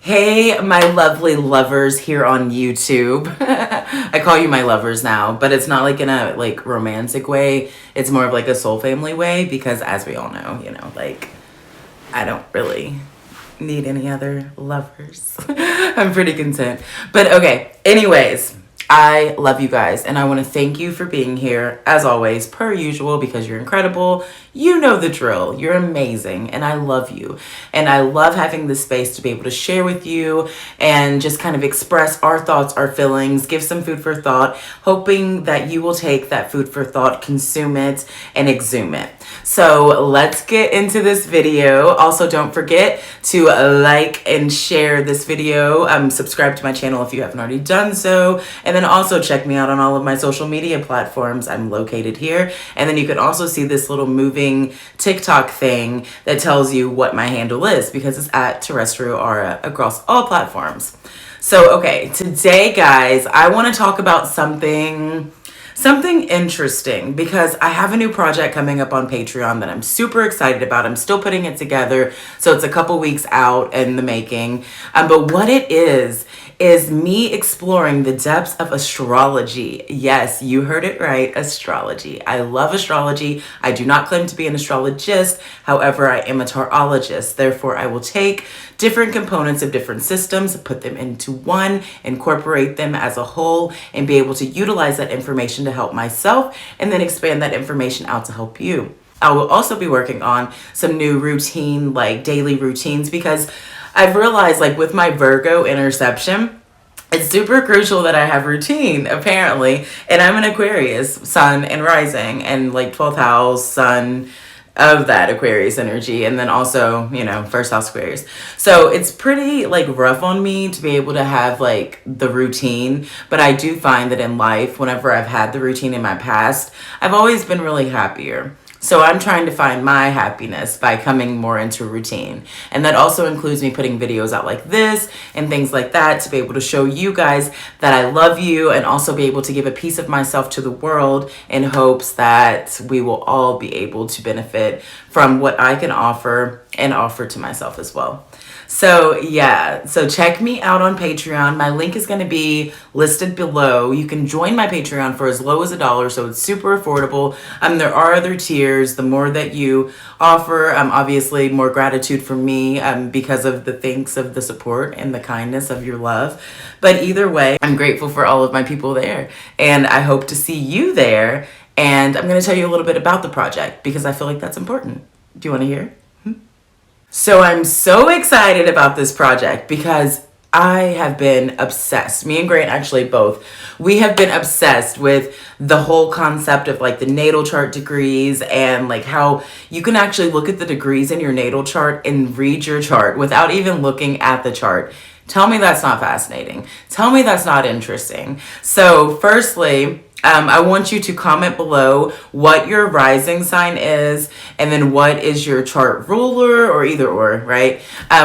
Hey, my lovely lovers here on YouTube. I call you my lovers now, but it's not like in a like romantic way. It's more of like a soul family way because as we all know, like I don't really need any other lovers. I'm pretty content. But okay, anyways, I love you guys and I want to thank you for being here as always, per usual, because you're incredible. You know the drill. You're amazing and I love you. And I love having this space to be able to share with you and just kind of express our thoughts, our feelings, give some food for thought, hoping that you will take that food for thought, consume it, and exhume it. So let's get into this video. Also, don't forget to like and share this video. Subscribe to my channel if you haven't already done so. And then also check me out on all of my social media platforms. I'm located here. And then you can also see this little moving TikTok thing that tells you what my handle is because it's at Terrestrial Aura across all platforms. So, okay, today, guys, I want to talk about something interesting because I have a new project coming up on Patreon that I'm super excited about. I'm still putting it together, so it's a couple weeks out in the making. But what it is me exploring the depths of astrology. Yes, you heard it right, astrology. I love astrology. I do not claim to be an astrologist. However, I am a tarologist. Therefore, I will take different components of different systems, put them into one, incorporate them as a whole, and be able to utilize that information to help myself and then expand that information out to help you. I will also be working on some new routine, like daily routines, because I've realized, like with my Virgo interception, it's super crucial that I have routine, apparently. And I'm an Aquarius, sun and rising, and like 12th house, sun of that Aquarius energy. And then also, first house Aquarius. So it's pretty like rough on me to be able to have like the routine. But I do find that in life, whenever I've had the routine in my past, I've always been really happier. So I'm trying to find my happiness by coming more into routine. And that also includes me putting videos out like this and things like that to be able to show you guys that I love you and also be able to give a piece of myself to the world in hopes that we will all be able to benefit from what I can offer and offer to myself as well. So yeah, so check me out on Patreon. My link is going to be listed below. You can join my Patreon for as low as $1, so it's super affordable. There are other tiers. The more that you offer, obviously more gratitude from me because of the thanks of the support and the kindness of your love. But either way, I'm grateful for all of my people there, and I hope to see you there. And I'm going to tell you a little bit about the project because I feel like that's important. Do you want to hear? So I'm so excited about this project because I have been obsessed. Me and Grant, actually both, we have been obsessed with the whole concept of like the natal chart degrees and like how you can actually look at the degrees in your natal chart and read your chart without even looking at the chart. Tell me that's not fascinating. Tell me that's not interesting. So firstly, I want you to comment below what your rising sign is and then what is your chart ruler, or either or, right?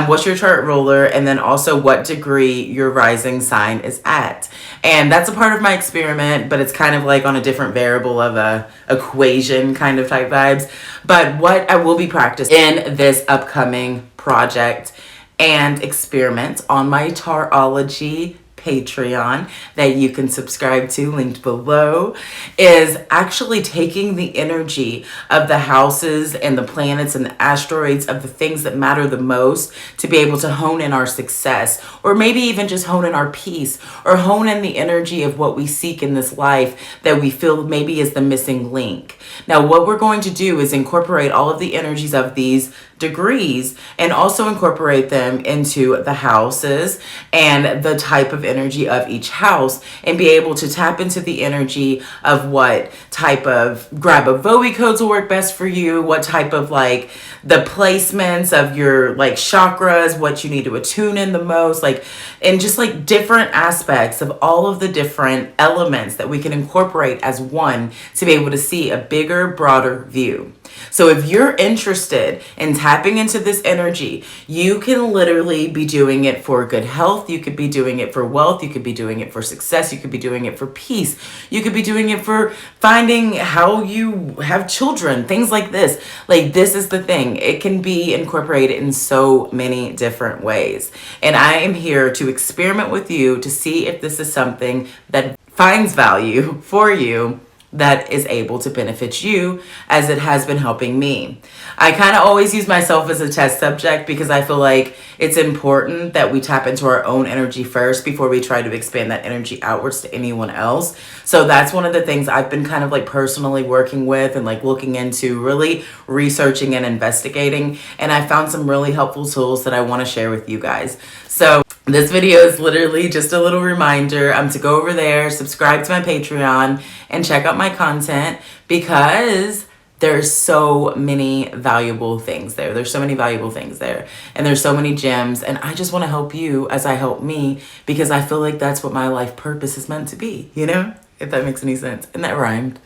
What's your chart ruler, and then also what degree your rising sign is at. And that's a part of my experiment, but it's kind of like on a different variable of a equation kind of type vibes. But what I will be practicing in this upcoming project and experiment on my tarology Patreon that you can subscribe to, linked below, is actually taking the energy of the houses and the planets and the asteroids of the things that matter the most to be able to hone in our success, or maybe even just hone in our peace, or hone in the energy of what we seek in this life that we feel maybe is the missing link. Now, what we're going to do is incorporate all of the energies of these degrees and also incorporate them into the houses and the type of energy of each house, and be able to tap into the energy of what type of grab of Bowie codes will work best for you, what type of like the placements of your like chakras, what you need to attune in the most, like, and just like different aspects of all of the different elements that we can incorporate as one to be able to see a bigger, broader view. So if you're interested in tapping into this energy, you can literally be doing it for good health. You could be doing it for wealth. You could be doing it for success. You could be doing it for peace. You could be doing it for finding how you have children, things like this. Like, this is the thing. It can be incorporated in so many different ways. And I am here to experiment with you to see if this is something that finds value for you, that is able to benefit you as it has been helping me. I kind of always use myself as a test subject because I feel like it's important that we tap into our own energy first before we try to expand that energy outwards to anyone else. So that's one of the things I've been kind of like personally working with and like looking into, really researching and investigating. And I found some really helpful tools that I want to share with you guys. So this video is literally just a little reminder to go over there, subscribe to my Patreon, and check out my content because there's so many valuable things there. There's so many valuable things there. And there's so many gems. And I just want to help you as I help me because I feel like that's what my life purpose is meant to be, you know? If that makes any sense. And that rhymed.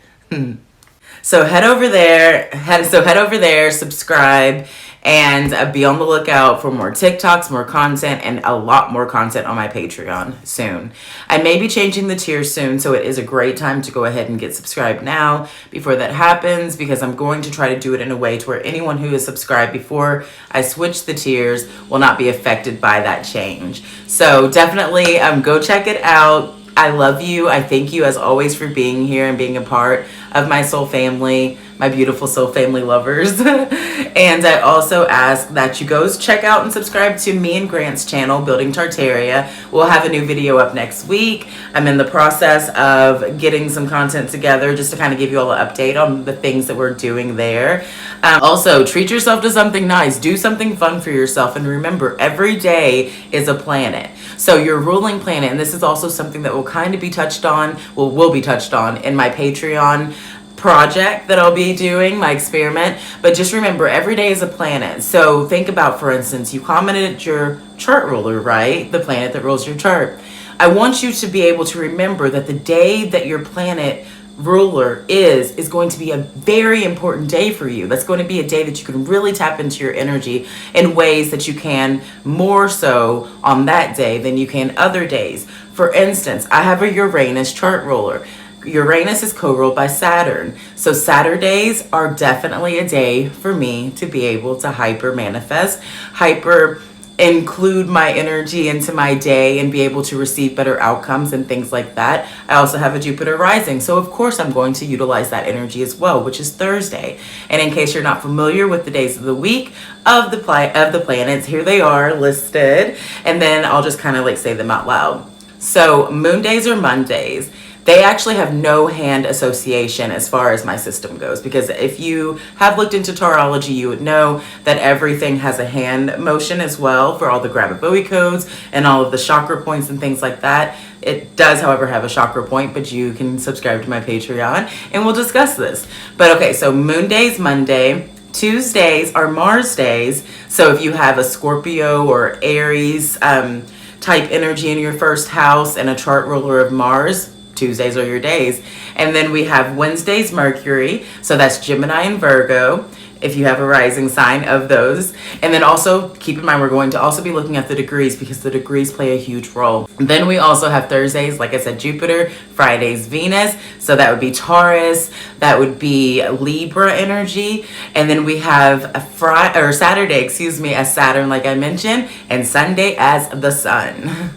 So head over there, subscribe, and be on the lookout for more TikToks, more content, and a lot more content on my Patreon soon. I may be changing the tiers soon, so it is a great time to go ahead and get subscribed now before that happens, because I'm going to try to do it in a way to where anyone who is subscribed before I switch the tiers will not be affected by that change. So definitely go check it out. I love you. I thank you as always for being here and being a part of my soul family, my beautiful soul family lovers. And I also ask that you go check out and subscribe to me and Grant's channel, Building Tartaria. We'll have a new video up next week. I'm in the process of getting some content together just to kind of give you all an update on the things that we're doing there. Also, treat yourself to something nice. Do something fun for yourself. And remember, every day is a planet. So your ruling planet, and this is also something that will kind of be touched on, will be touched on in my Patreon project that I'll be doing, my experiment. But just remember, every day is a planet. So think about, for instance, you commented your chart ruler, right? The planet that rules your chart. I want you to be able to remember that the day that your planet ruler is going to be a very important day for you. That's going to be a day that you can really tap into your energy in ways that you can more so on that day than you can other days. For instance, I have a Uranus chart ruler. Uranus is co-ruled by Saturn. So Saturdays are definitely a day for me to be able to hyper manifest, hyper include my energy into my day and be able to receive better outcomes and things like that. I also have a Jupiter rising. So of course I'm going to utilize that energy as well, which is Thursday. And in case you're not familiar with the days of the week of the planets, here they are listed. And then I'll just kind of like say them out loud. So moon days are Mondays. They actually have no hand association as far as my system goes, because if you have looked into tarology, you would know that everything has a hand motion as well for all the Grab-A-Bowie codes and all of the chakra points and things like that. It does, however, have a chakra point, but you can subscribe to my Patreon and we'll discuss this. But okay, so moon days, Monday. Tuesdays are Mars days. So if you have a Scorpio or Aries type energy in your first house and a chart ruler of Mars, Tuesdays are your days. And then we have Wednesdays, Mercury. So that's Gemini and Virgo, if you have a rising sign of those. And then also keep in mind, we're going to also be looking at the degrees because the degrees play a huge role. Then we also have Thursdays, like I said, Jupiter, Fridays, Venus. So that would be Taurus, that would be Libra energy. And then we have a Saturday, as Saturn, like I mentioned, and Sunday as the sun.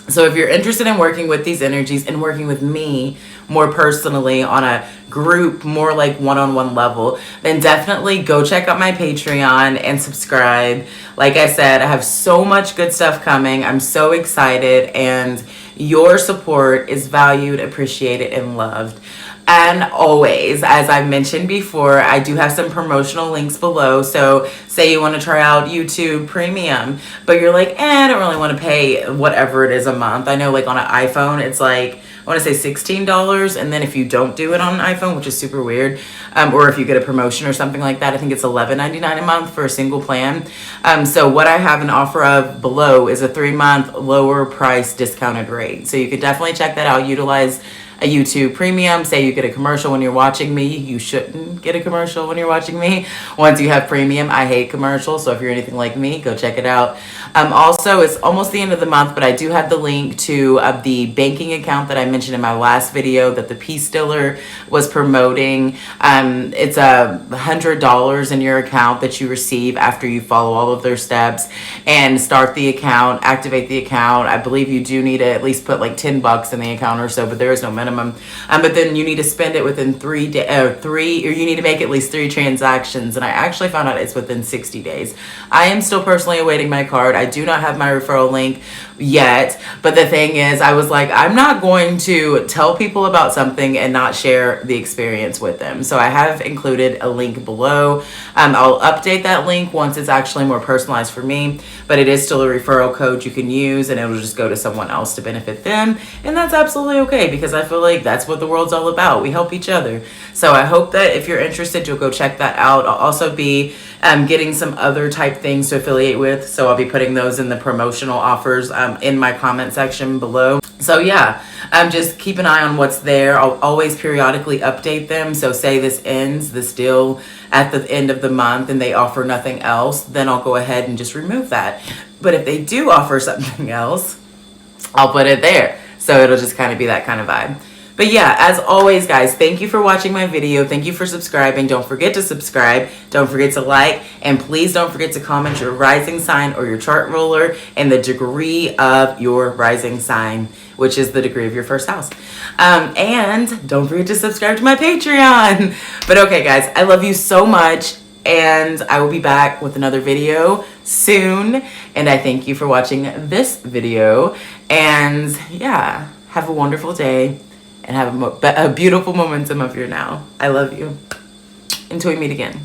So if you're interested in working with these energies and working with me more personally on a group, more like one-on-one level, then definitely go check out my Patreon and subscribe. Like I said, I have so much good stuff coming. I'm so excited, and your support is valued, appreciated, and loved. And always, as I mentioned before, I do have some promotional links below. So say you want to try out YouTube Premium, but you're like, I don't really want to pay whatever it is a month. I know like on an iPhone, it's like, I want to say $16. And then if you don't do it on an iPhone, which is super weird, or if you get a promotion or something like that, I think it's $11.99 a month for a single plan. So what I have an offer of below is a 3-month lower price discounted rate. So you could definitely check that out, utilize a YouTube premium. Say you get a commercial when you're watching me. You shouldn't get a commercial when you're watching me. Once you have premium, I hate commercials. So if you're anything like me, go check it out. Also, it's almost the end of the month, but I do have the link to the banking account that I mentioned in my last video that the Peace Stiller was promoting. It's $100 in your account that you receive after you follow all of their steps and start the account, activate the account. I believe you do need to at least put like $10 in the account or so, but there is no minimum. But then you need to spend it within 3 days, or you need to make at least 3 transactions. And I actually found out it's within 60 days. I am still personally awaiting my card. I do not have my referral link yet, but the thing is, I was like, I'm not going to tell people about something and not share the experience with them. So I have included a link below. I'll update that link once it's actually more personalized for me, but it is still a referral code you can use, and it'll just go to someone else to benefit them. And that's absolutely okay, because I feel like that's what the world's all about. We help each other. So I hope that if you're interested, you'll go check that out. I'll also be getting some other type things to affiliate with, so I'll be putting those in the promotional offers in my comment section below. So yeah, just keep an eye on what's there. I'll always periodically update them. So say this ends, this deal at the end of the month, and they offer nothing else, then I'll go ahead and just remove that. But if they do offer something else, I'll put it there. So it'll just kind of be that kind of vibe. But yeah, as always, guys, thank you for watching my video. Thank you for subscribing. Don't forget to subscribe. Don't forget to like. And please don't forget to comment your rising sign or your chart ruler and the degree of your rising sign, which is the degree of your first house. And don't forget to subscribe to my Patreon. But okay, guys, I love you so much. And I will be back with another video soon. And I thank you for watching this video. And yeah, have a wonderful day. And have a beautiful momentum of your now. I love you. Until we meet again.